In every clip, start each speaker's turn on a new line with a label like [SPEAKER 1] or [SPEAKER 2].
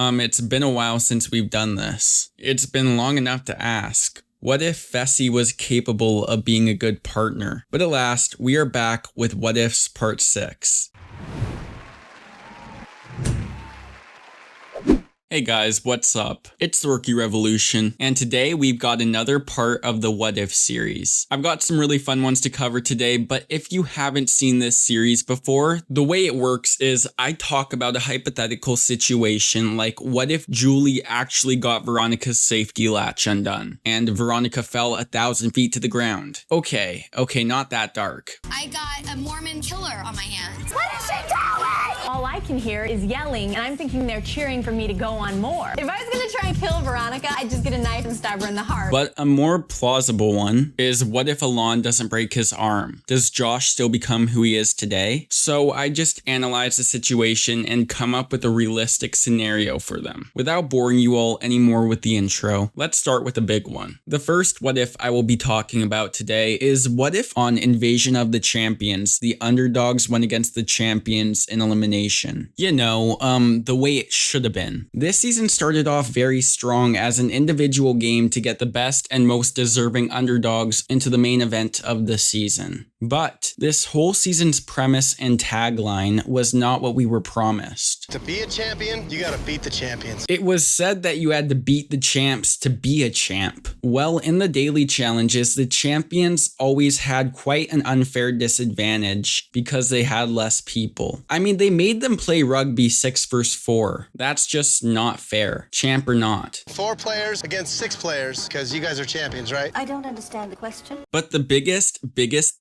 [SPEAKER 1] It's been a while since we've done this. It's been long enough to ask. What if Fessy was capable of being a good partner? But alas, we are back with What Ifs Part 6. Hey guys, what's up? It's the Rookie Revolution, and today we've got another part of the What If series. I've got some really fun ones to cover today, but if you haven't seen this series before, the way it works is I talk about a hypothetical situation like what if Julie actually got Veronica's safety latch undone, and Veronica fell 1,000 feet to the ground. Okay, not that dark.
[SPEAKER 2] I got a Mormon killer on my hands.
[SPEAKER 3] What is she doing? All I can hear is yelling, and I'm thinking they're cheering for me to go on more. If I was gonna try and kill Veronica, I'd just get a knife and stab her in the heart.
[SPEAKER 1] But a more plausible one is what if Alon doesn't break his arm? Does Josh still become who he is today? So I just analyze the situation and come up with a realistic scenario for them. Without boring you all anymore with the intro, let's start with a big one. The first what if I will be talking about today is what if on Invasion of the Champions, the underdogs went against the champions in elimination. You know, the way it should have been. This season started off very strong as an individual game to get the best and most deserving underdogs into the main event of the season. But this whole season's premise and tagline was not what we were promised.
[SPEAKER 4] To be a champion, you gotta beat the champions.
[SPEAKER 1] It was said that you had to beat the champs to be a champ. Well, in the daily challenges, the champions always had quite an unfair disadvantage because they had less people. I mean, they made them play rugby 6 versus 4. That's just not fair, champ or not.
[SPEAKER 4] 4 players against 6 players, because you guys are champions, right?
[SPEAKER 3] I don't understand the question.
[SPEAKER 1] But the biggest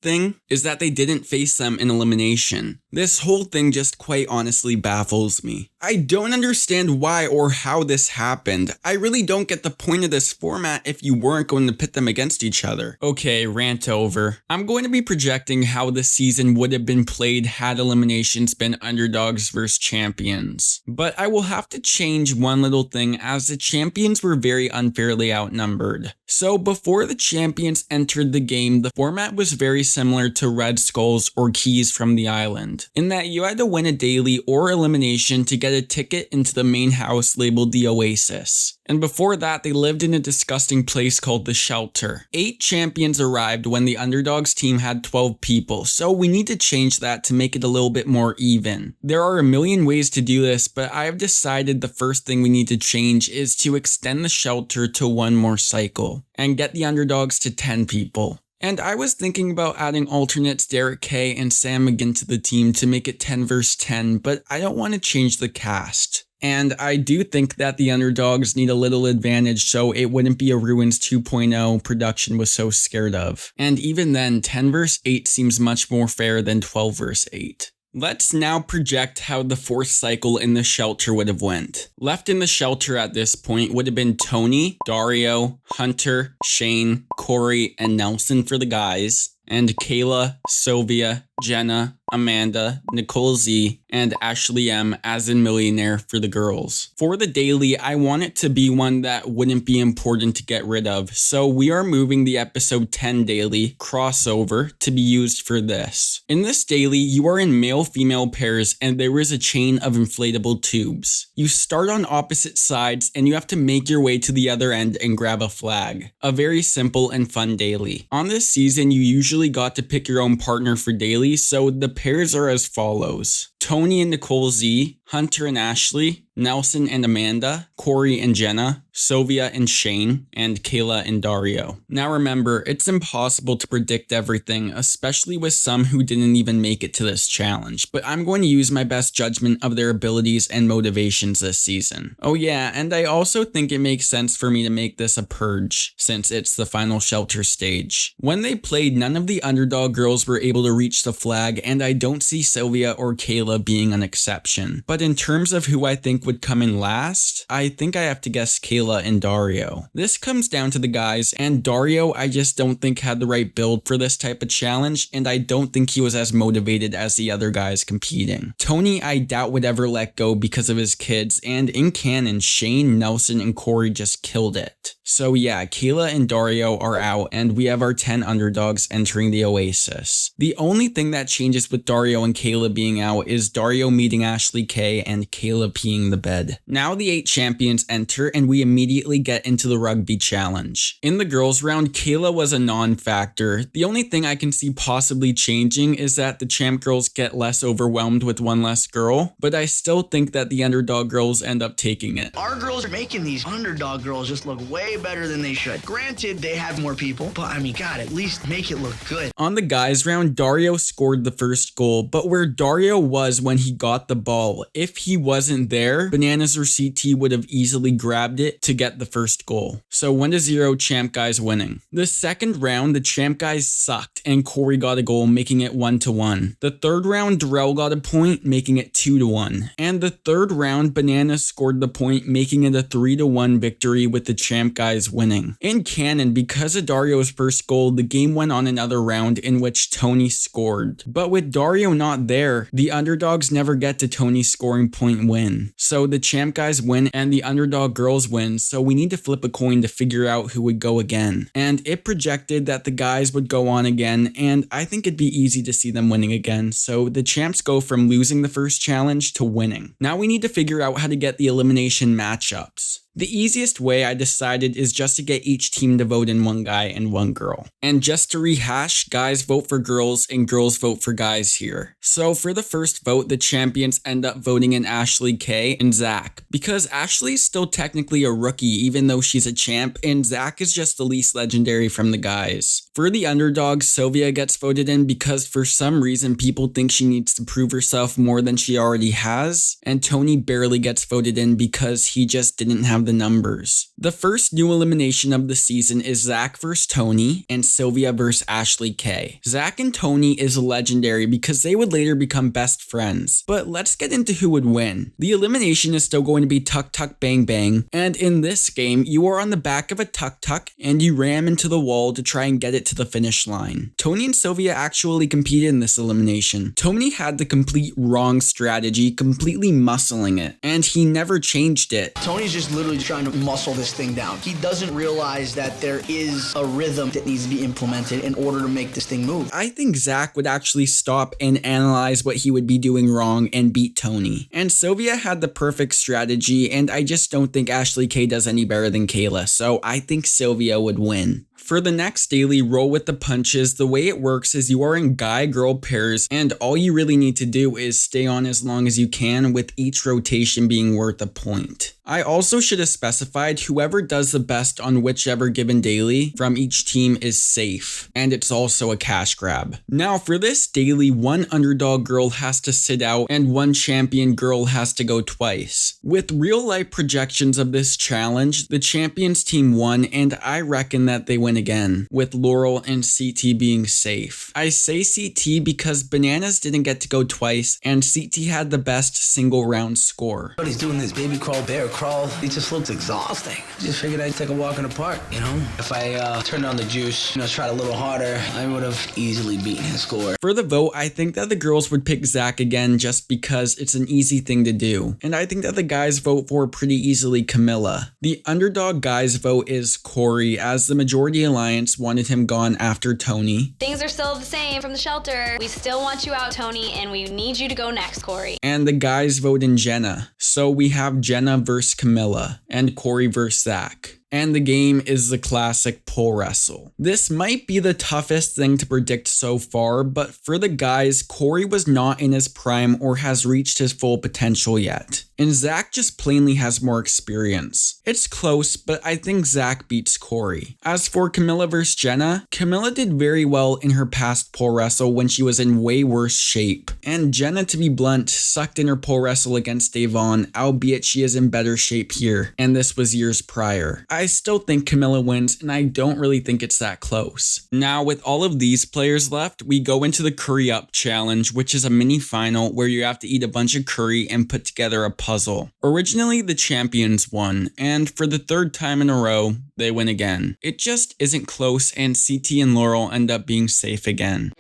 [SPEAKER 1] thing is that they didn't face them in elimination. This whole thing just quite honestly baffles me. I don't understand why or how this happened. I really don't get the point of this format if you weren't going to pit them against each other. Okay, rant over. I'm going to be projecting how the season would have been played had eliminations been underdogs versus champions. But I will have to change one little thing as the champions were very unfairly outnumbered. So before the champions entered the game, the format was very similar to Red Skulls or Keys from the Island, in that you had to win a daily or elimination to get a ticket into the main house labeled the Oasis. And before that, they lived in a disgusting place called the Shelter. 8 champions arrived when the underdogs team had 12 people, so we need to change that to make it a little bit more even. There are a million ways to do this, but I have decided the first thing we need to change is to extend the Shelter to 1 more cycle and get the underdogs to 10 people. And I was thinking about adding alternates Derek K and Sam McGinn to the team to make it 10 versus 10, but I don't want to change the cast. And I do think that the underdogs need a little advantage so it wouldn't be a Ruins 2.0 production was so scared of. And even then, 10 versus 8 seems much more fair than 12 versus 8. Let's now project how the 4th cycle in the Shelter would have went. Left in the Shelter at this point would have been Tony, Dario, Hunter, Shane, Corey, and Nelson for the guys, and Kayla, Sylvia, Jenna, Amanda, Nicole Z, and Ashley M as in Millionaire for the girls. For the daily, I want it to be one that wouldn't be important to get rid of, so we are moving the episode 10 daily crossover to be used for this. In this daily, you are in male-female pairs and there is a chain of inflatable tubes. You start on opposite sides and you have to make your way to the other end and grab a flag. A very simple and fun daily. On this season, you usually got to pick your own partner for daily, so the pairs are as follows: Tony and Nicole Z, Hunter and Ashley, Nelson and Amanda, Corey and Jenna, Sylvia and Shane, and Kayla and Dario. Now remember, it's impossible to predict everything, especially with some who didn't even make it to this challenge, but I'm going to use my best judgment of their abilities and motivations this season. Oh yeah, and I also think it makes sense for me to make this a purge, since it's the final Shelter stage. When they played, none of the underdog girls were able to reach the flag, and I don't see Sylvia or Kayla being an exception. But in terms of who I think would come in last, I think I have to guess Kayla and Dario. This comes down to the guys, and Dario I just don't think had the right build for this type of challenge, and I don't think he was as motivated as the other guys competing. Tony I doubt would ever let go because of his kids, and in canon, Shane, Nelson, and Corey just killed it. So yeah, Kayla and Dario are out, and we have our 10 underdogs entering the Oasis. The only thing that changes with Dario and Kayla being out is Dario meeting Ashley K and Kayla peeing in the bed. Now the 8 champions enter and we immediately get into the rugby challenge. In the girls round, Kayla was a non-factor. The only thing I can see possibly changing is that the champ girls get less overwhelmed with one less girl, but I still think that the underdog girls end up taking it.
[SPEAKER 5] Our girls are making these underdog girls just look way better than they should. Granted, they have more people, but I mean, God, at least make it look good.
[SPEAKER 1] On the guys round, Dario scored the first goal, but where Dario was when he got the ball, if he wasn't there, Bananas or CT would have easily grabbed it to get the first goal. So 1-0 champ guys winning. The second round, the champ guys sucked and Corey got a goal, making it 1-1. The third round, Darrell got a point, making it 2-1. And the third round, Bananas scored the point, making it a 3-1 victory with the champ guys winning. In canon, because of Dario's first goal, the game went on another round in which Tony scored. But with Dario not there, the underdogs never get to Tony's scoring point win. So the champ guys win and the underdog girls win, so we need to flip a coin to figure out who would go again. And it projected that the guys would go on again, and I think it'd be easy to see them winning again, so the champs go from losing the first challenge to winning. Now we need to figure out how to get the elimination matchups. The easiest way I decided is just to get each team to vote in one guy and one girl. And just to rehash, guys vote for girls and girls vote for guys here. So for the first vote, the champions end up voting in Ashley K and Zach, because Ashley's still technically a rookie even though she's a champ, and Zach is just the least legendary from the guys. For the underdogs, Sylvia gets voted in because for some reason people think she needs to prove herself more than she already has, and Tony barely gets voted in because he just didn't have the numbers. The first new elimination of the season is Zach vs Tony and Sylvia vs Ashley K. Zach and Tony is legendary because they would later become best friends. But let's get into who would win. The elimination is still going to be tuck tuck bang bang, and in this game you are on the back of a tuk tuk and you ram into the wall to try and get it to the finish line. Tony and Sylvia actually competed in this elimination. Tony had the complete wrong strategy, completely muscling it, and he never changed it.
[SPEAKER 5] Tony's just literally trying to muscle this thing down. He doesn't realize that there is a rhythm that needs to be implemented in order to make this thing move.
[SPEAKER 1] I think Zach would actually stop and analyze what he would be doing wrong and beat Tony. And Sylvia had the perfect strategy, and I just don't think Ashley K does any better than Kayla, so I think Sylvia would win. For the next daily, roll with the punches. The way it works is you are in guy-girl pairs, and all you really need to do is stay on as long as you can, with each rotation being worth a point. I also should have specified whoever does the best on whichever given daily from each team is safe, and it's also a cash grab. Now for this daily, one underdog girl has to sit out and one champion girl has to go twice. With real life projections of this challenge, the champions team won, and I reckon that they win again, with Laurel and CT being safe. I say CT because Bananas didn't get to go twice, and CT had the best single round score.
[SPEAKER 6] But he's doing this baby crawl, bear crawl. It just looks exhausting. Just figured I'd take a walk in the park, you know? If I turned on the juice, tried a little harder, I would have easily beaten his score.
[SPEAKER 1] For the vote, I think that the girls would pick Zach again just because it's an easy thing to do. And I think that the guys vote for pretty easily Camilla. The underdog guys vote is Corey, as the majority alliance wanted him gone after Tony.
[SPEAKER 2] Things are still the same from the shelter. We still want you out, Tony, and we need you to go next, Corey.
[SPEAKER 1] And the guys vote in Jenna. So we have Jenna versus Camilla and Corey versus Zach. And the game is the classic pole wrestle. This might be the toughest thing to predict so far, but for the guys, Corey was not in his prime or has reached his full potential yet. And Zach just plainly has more experience. It's close, but I think Zach beats Corey. As for Camilla versus Jenna, Camilla did very well in her past pole wrestle when she was in way worse shape. And Jenna, to be blunt, sucked in her pole wrestle against Davon, albeit she is in better shape here, and this was years prior. I still think Camilla wins, and I don't really think it's that close. Now, with all of these players left, we go into the Curry Up Challenge, which is a mini final where you have to eat a bunch of curry and put together a puzzle. Originally, the champions won, and for the third time in a row, they win again. It just isn't close, and CT and Laurel end up being safe again.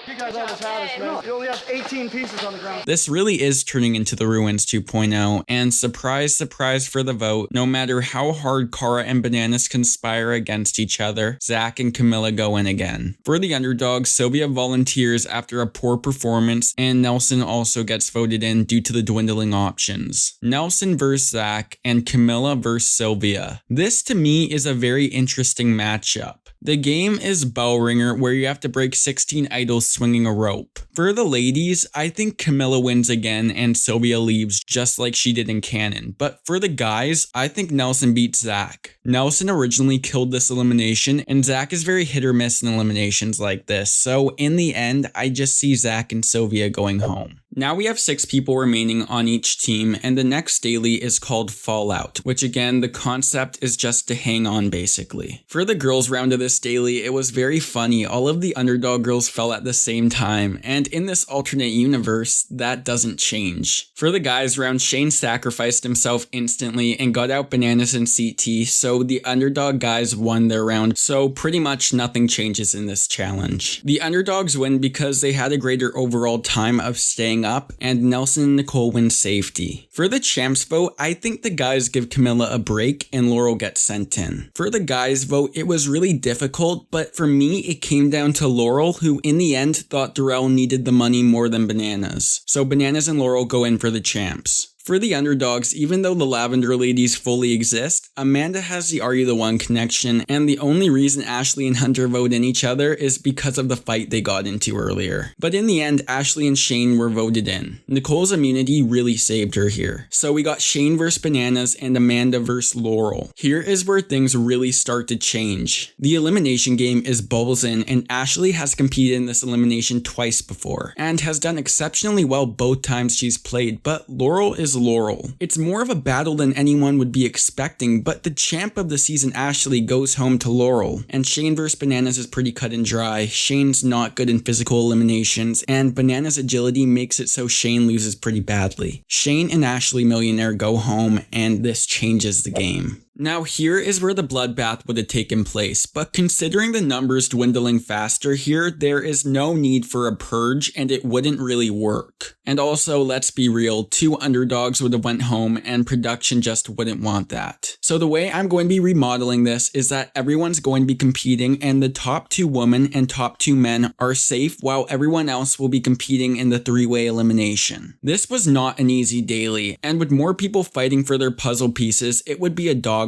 [SPEAKER 7] You guys just have this, man. You only have 18 pieces on the ground.
[SPEAKER 1] This really is turning into the Ruins 2.0, and surprise, surprise for the vote, no matter how hard Cara and Bananas conspire against each other, Zach and Camilla go in again. For the underdogs, Sylvia volunteers after a poor performance, and Nelson also gets voted in due to the dwindling options. Nelson versus Zach, and Camilla versus Sylvia. This to me is a very interesting matchup. The game is Bell Ringer, where you have to break 16 idols swinging a rope. For the ladies, I think Camilla wins again and Sylvia leaves just like she did in canon. But for the guys, I think Nelson beats Zach. Nelson originally killed this elimination, and Zach is very hit or miss in eliminations like this. So in the end, I just see Zach and Sylvia going home. Now we have 6 people remaining on each team, and the next daily is called Fallout, which again, the concept is just to hang on basically. For the girls round of this daily, it was very funny. All of the underdog girls fell at the same time, and in this alternate universe, that doesn't change. For the guys round, Shane sacrificed himself instantly and got out Bananas and CT, so the underdog guys won their round, so pretty much nothing changes in this challenge. The underdogs win because they had a greater overall time of staying up, and Nelson and Nicole win safety. For the champs vote, I think the guys give Camilla a break and Laurel gets sent in. For the guys vote, it was really difficult, but for me, it came down to Laurel, who in the end thought Darrell needed the money more than Bananas. So Bananas and Laurel go in for the champs. For the underdogs, even though the Lavender Ladies fully exist, Amanda has the Are You the One connection, and the only reason Ashley and Hunter vote in each other is because of the fight they got into earlier. But in the end, Ashley and Shane were voted in. Nicole's immunity really saved her here. So we got Shane versus Bananas and Amanda versus Laurel. Here is where things really start to change. The elimination game is Bubbles In, and Ashley has competed in this elimination twice before, and has done exceptionally well both times she's played, but Laurel is Laurel. It's more of a battle than anyone would be expecting, but the champ of the season, Ashley, goes home to Laurel, and Shane vs. Bananas is pretty cut and dry. Shane's not good in physical eliminations, and Bananas' agility makes it so Shane loses pretty badly. Shane and Ashley Millionaire go home, and this changes the game. Now here is where the bloodbath would have taken place, but considering the numbers dwindling faster here, there is no need for a purge and it wouldn't really work. And also, let's be real, 2 underdogs would have went home and production just wouldn't want that. So the way I'm going to be remodeling this is that everyone's going to be competing and the top 2 women and top 2 men are safe while everyone else will be competing in the 3-way elimination. This was not an easy daily, and with more people fighting for their puzzle pieces, it would be a dogfight.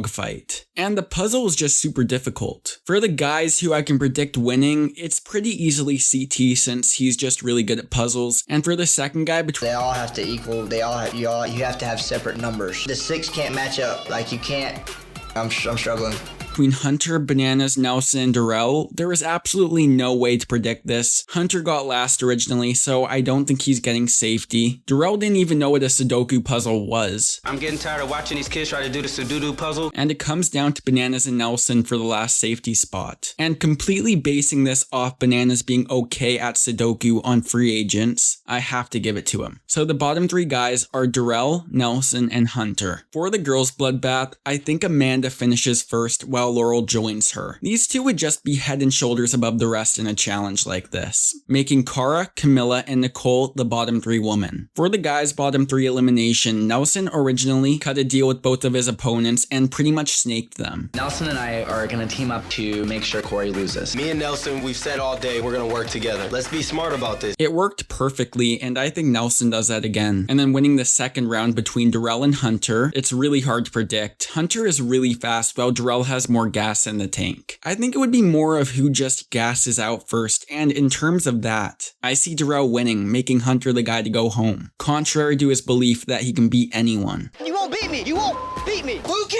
[SPEAKER 1] And the puzzle is just super difficult. For the guys who I can predict winning, it's pretty easily CT since he's just really good at puzzles. And for the second guy,
[SPEAKER 5] They all have to equal, you have to have separate numbers. The 6 can't match up, like you can't, I'm struggling.
[SPEAKER 1] Between Hunter, Bananas, Nelson, and Darrell, there was absolutely no way to predict this. Hunter got last originally, so I don't think he's getting safety. Darrell didn't even know what a Sudoku puzzle was.
[SPEAKER 8] I'm getting tired of watching these kids try to do the Sudoku puzzle.
[SPEAKER 1] And it comes down to Bananas and Nelson for the last safety spot. And completely basing this off Bananas being okay at Sudoku on free agents, I have to give it to him. So the bottom 3 guys are Darrell, Nelson, and Hunter. For the girls' bloodbath, I think Amanda finishes first while Laurel joins her. These 2 would just be head and shoulders above the rest in a challenge like this, making Cara, Camilla, and Nicole the bottom 3 women. For the guys' bottom 3 elimination, Nelson originally cut a deal with both of his opponents and pretty much snaked them.
[SPEAKER 5] Nelson and I are going to team up to make sure Corey loses.
[SPEAKER 8] Me and Nelson, we've said all day we're gonna work together. Let's be smart about this.
[SPEAKER 1] It worked perfectly, and I think Nelson does that again. And then winning the second round between Darrell and Hunter, it's really hard to predict. Hunter is really fast while Darrell has more gas in the tank. I think it would be more of who just gasses out first, and in terms of that, I see Darrell winning, making Hunter the guy to go home, contrary to his belief that he can beat anyone.
[SPEAKER 9] You won't beat me! You won't beat me! Who can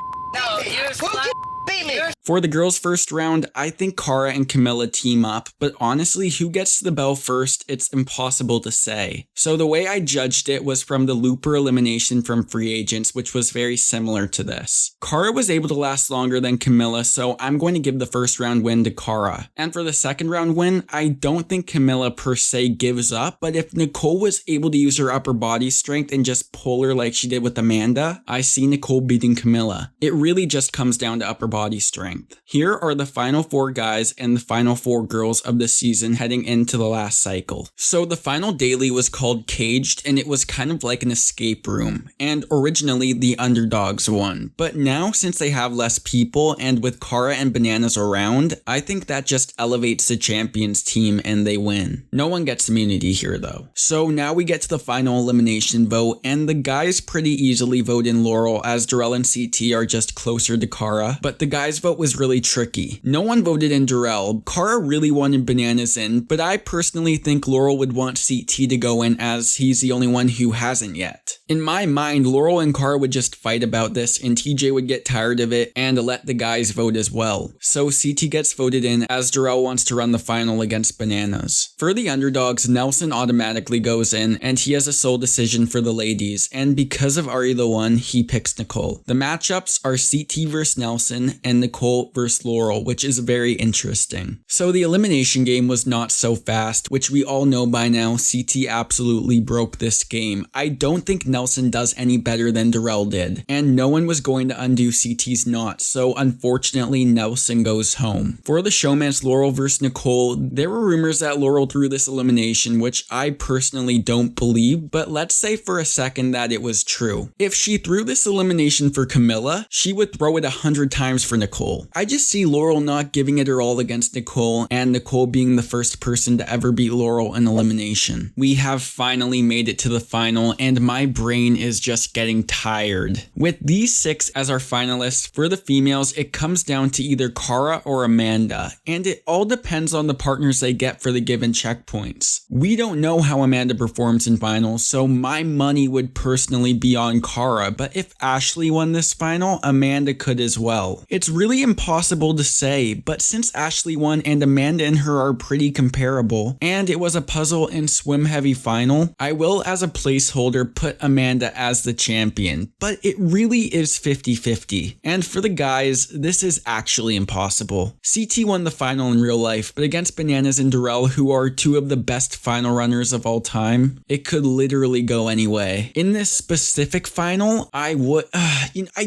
[SPEAKER 9] beat me?
[SPEAKER 1] For the girls' first round, I think Cara and Camilla team up, but honestly, who gets to the bell first, it's impossible to say. So the way I judged it was from the Looper elimination from free agents, which was very similar to this. Cara was able to last longer than Camilla, so I'm going to give the first round win to Cara. And for the second round win, I don't think Camilla per se gives up, but if Nicole was able to use her upper body strength and just pull her like she did with Amanda, I see Nicole beating Camilla. It really just comes down to upper body strength. strength. Here are the final 4 guys and the final 4 girls of the season heading into the last cycle. So the final daily was called Caged, and it was kind of like an escape room, and originally the underdogs won. But now, since they have less people and with Cara and Bananas around, I think that just elevates the champions team and they win. No one gets immunity here though. So now we get to the final elimination vote, and the guys pretty easily vote in Laurel as Darrell and CT are just closer to Cara, but the guys vote was really tricky. No one voted in Darrell. Cara really wanted Bananas in, but I personally think Laurel would want CT to go in as he's the only one who hasn't yet. In my mind, Laurel and Cara would just fight about this and TJ would get tired of it and let the guys vote as well. So CT gets voted in as Darrell wants to run the final against Bananas. For the underdogs, Nelson automatically goes in and he has a sole decision for the ladies, and because of Ari the One, he picks Nicole. The matchups are CT vs Nelson and Nicole vs Laurel, which is very interesting. So the elimination game was not so fast, which we all know by now. CT absolutely broke this game. I don't think Nelson does any better than Darrell did, and no one was going to undo CT's knot, so unfortunately Nelson goes home. For the showman's Laurel vs Nicole, there were rumors that Laurel threw this elimination, which I personally don't believe, but let's say for a second that it was true. If she threw this elimination for Camilla, she would throw it 100 times for Nicole. I just see Laurel not giving it her all against Nicole, and Nicole being the first person to ever beat Laurel in elimination. We have finally made it to the final, and my brain is just getting tired. With these 6 as our finalists, for the females, it comes down to either Cara or Amanda, and it all depends on the partners they get for the given checkpoints. We don't know how Amanda performs in finals, so my money would personally be on Cara, but if Ashley won this final, Amanda could as well. It's really impossible to say, but since Ashley won and Amanda and her are pretty comparable, and it was a puzzle and swim heavy final, I will as a placeholder put Amanda as the champion, but it really is 50-50. And for the guys, this is actually impossible. CT won the final in real life, but against Bananas and Darrell, who are 2 of the best final runners of all time, it could literally go any way. In this specific final, I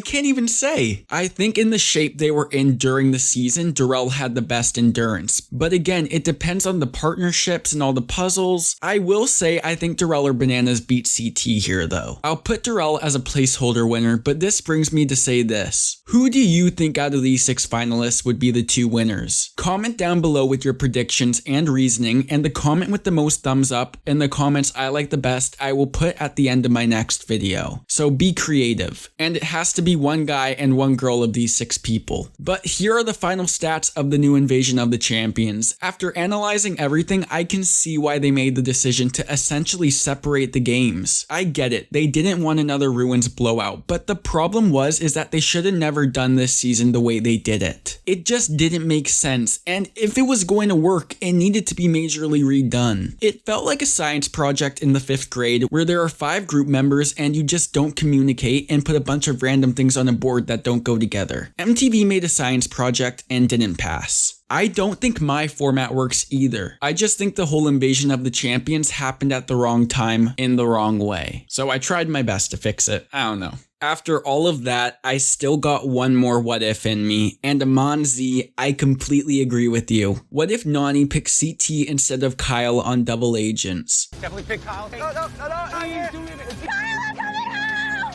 [SPEAKER 1] can't even say. I think in the shape they were in during the season, Darrell had the best endurance. But again, it depends on the partnerships and all the puzzles. I will say I think Darrell or Bananas beat CT here though. I'll put Darrell as a placeholder winner, but this brings me to say this. Who do you think out of these 6 finalists would be the 2 winners? Comment down below with your predictions and reasoning, and the comment with the most thumbs up and the comments I like the best I will put at the end of my next video. So be creative. And it has to be 1 guy and 1 girl of these 6 people. But here are the final stats of the new Invasion of the Champions. After analyzing everything, I can see why they made the decision to essentially separate the games. I get it, they didn't want another Ruins blowout, but the problem is that they should have never done this season the way they did it. It just didn't make sense, and if it was going to work, it needed to be majorly redone. It felt like a science project in the 5th grade where there are 5 group members and you just don't communicate and put a bunch of random things on a board that don't go together. MTV made a science project and didn't pass. I don't think my format works either. I just think the whole Invasion of the Champions happened at the wrong time in the wrong way. So I tried my best to fix it. I don't know. After all of that, I still got one more what if in me, and Amon Z, I completely agree with you. What if Nani picked CT instead of Kyle on Double Agents?
[SPEAKER 9] Definitely pick Kyle.
[SPEAKER 7] No, Kyle, coming home!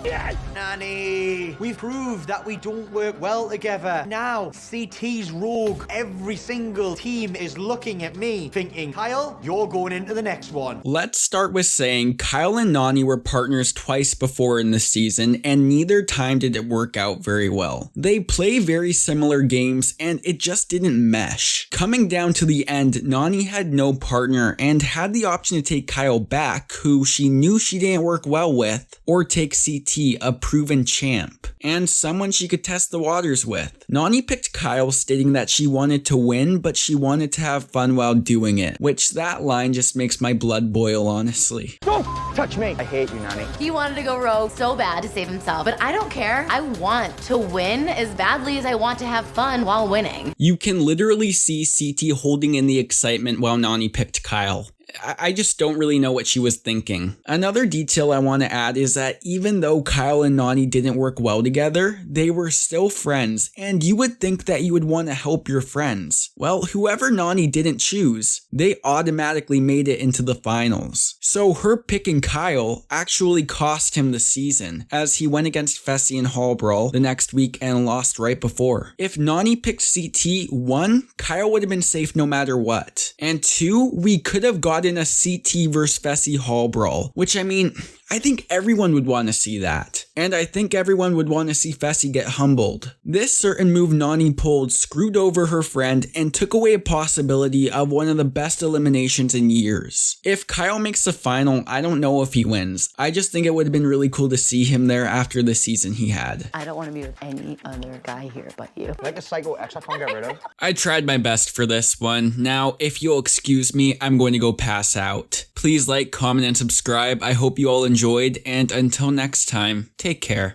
[SPEAKER 7] Yes! Nani, we've proved that we don't work well together. Now, CT's rogue. Every single team is looking at me, thinking, Kyle, you're going into the next one.
[SPEAKER 1] Let's start with saying Kyle and Nani were partners twice before in the season, and neither time did it work out very well. They play very similar games, and it just didn't mesh. Coming down to the end, Nani had no partner and had the option to take Kyle back, who she knew she didn't work well with, or take CT, a proven champ, and someone she could test the waters with. Nani picked Kyle, stating that she wanted to win, but she wanted to have fun while doing it, which that line just makes my blood boil, honestly.
[SPEAKER 7] Don't touch me. I hate you, Nani.
[SPEAKER 10] He wanted to go rogue so bad to save himself, but I don't care. I want to win as badly as I want to have fun while winning.
[SPEAKER 1] You can literally see CT holding in the excitement while Nani picked Kyle. I just don't really know what she was thinking. Another detail I want to add is that even though Kyle and Nany didn't work well together, they were still friends, and you would think that you would want to help your friends. Well, whoever Nany didn't choose, they automatically made it into the finals. So her picking Kyle actually cost him the season, as he went against Fessy and Hall Brawl the next week and lost right before. If Nany picked CT, 1, Kyle would have been safe no matter what. And 2, we could have gotten a CT vs Fessy Hall Brawl, which I mean, I think everyone would want to see that. And I think everyone would want to see Fessy get humbled. This certain move Nany pulled screwed over her friend and took away a possibility of one of the best eliminations in years. If Kyle makes the final, I don't know if he wins. I just think it would have been really cool to see him there after the season he had.
[SPEAKER 11] I don't want to be with any other guy here but you.
[SPEAKER 9] Like a psycho ex I can't get rid of.
[SPEAKER 1] I tried my best for this one. Now, if you'll excuse me, I'm going to go pass out. Please like, comment, and subscribe. I hope you all enjoyed, and until next time, take care.